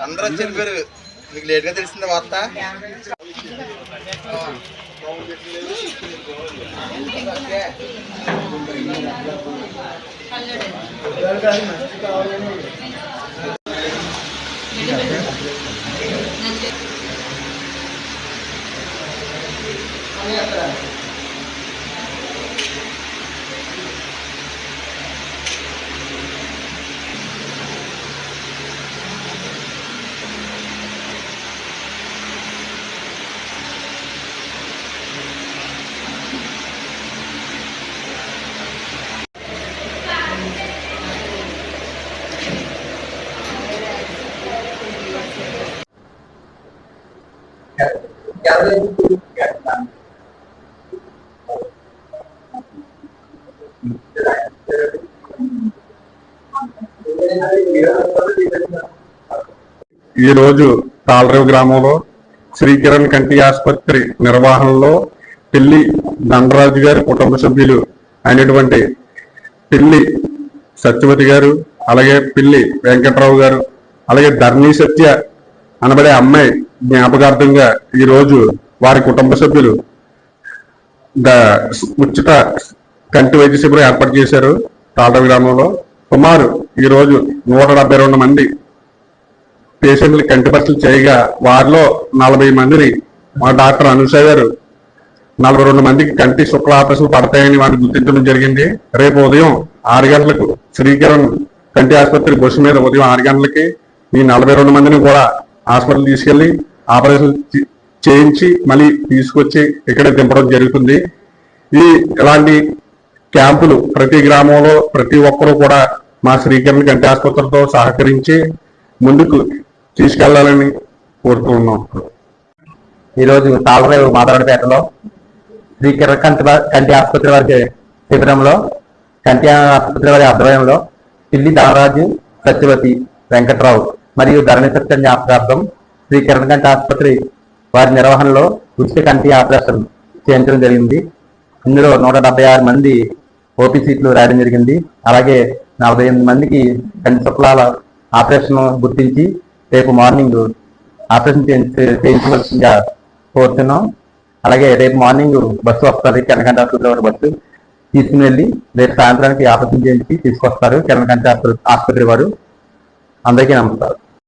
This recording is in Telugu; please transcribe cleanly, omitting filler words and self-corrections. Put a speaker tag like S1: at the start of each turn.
S1: అందరూ చెప్పారు మీకు లేట్ గా తెలిసింది వార్త.
S2: ఈ రోజు తాళరేవు గ్రామంలో శ్రీకిరణ్ కంటి ఆసుపత్రి నిర్వహణలో పిల్లి దండరాజు గారి కుటుంబ సభ్యులు అయినటువంటి పిల్లి సత్యవతి గారు, అలాగే పిల్లి వెంకట్రావు గారు, అలాగే ధర్నీ సత్య అనబడే అమ్మాయి జ్ఞాపకార్థంగా ఈ రోజు వారి కుటుంబ సభ్యులు ఉచిత కంటి వైద్య శిబిరం ఏర్పాటు చేశారు. తాళరేవు గ్రామంలో సుమారు ఈ రోజు 172 మంది పేషెంట్లు కంటి పరీక్షలు చేయగా వారిలో 40 మందిని మా డాక్టర్ అనుష గారు 42 మందికి కంటి శుక్ల ఆపరేషన్లు పడతాయని వారిని గుర్తించడం జరిగింది. రేపు ఉదయం 6 గంటలకు శ్రీకిరణ్ కంటి ఆసుపత్రి బస్సు మీద ఉదయం 6 గంటలకి ఈ 42 మందిని కూడా హాస్పిటల్ తీసుకెళ్లి ఆపరేషన్ చేయించి మళ్ళీ తీసుకొచ్చి ఇక్కడ దింపడం జరుగుతుంది. ఇలాంటి క్యాంపులు ప్రతి గ్రామంలో ప్రతి ఒక్కరూ కూడా మా శ్రీకిరణ్ కంటి ఆసుపత్రితో సహకరించి ముందుకు తీసుకెళ్లాలని కోరుతున్నాం.
S3: ఈరోజు తాళరేవు మాధవపేటలో శ్రీకిరణ్ కంటి ఆసుపత్రి వారి శిబిరంలో కంటి ఆసుపత్రి వారి ఆధ్వర్యంలో పిల్లి దండరాజు, సత్యవతి, వెంకట్రావు మరియు ధరణి సత్య జ్ఞాపకార్థం శ్రీకిరణ్ కంటి ఆసుపత్రి వారి నిర్వహణలో ఉచిత కంటి ఆపరేషన్ చేయించడం జరిగింది. ఇందులో 176 మంది ఓపీ సీట్లు రాయడం జరిగింది. అలాగే 48 మందికి కంటి శుక్లాల ఆపరేషన్ గుర్తించి రేపు మార్నింగ్ ఆపరేషన్ చేయించవలసిందిగా కోరుతున్నాం. అలాగే రేపు మార్నింగ్ బస్సు వస్తుంది, కిరణ్ కంటి ఆసుపత్రి బస్సు తీసుకుని వెళ్ళి రేపు సాయంత్రానికి ఆపరేషన్ చేయించి తీసుకొస్తారు కిరణ్ కంటి ఆసుపత్రి వారు. అందరికీ నమస్కారం.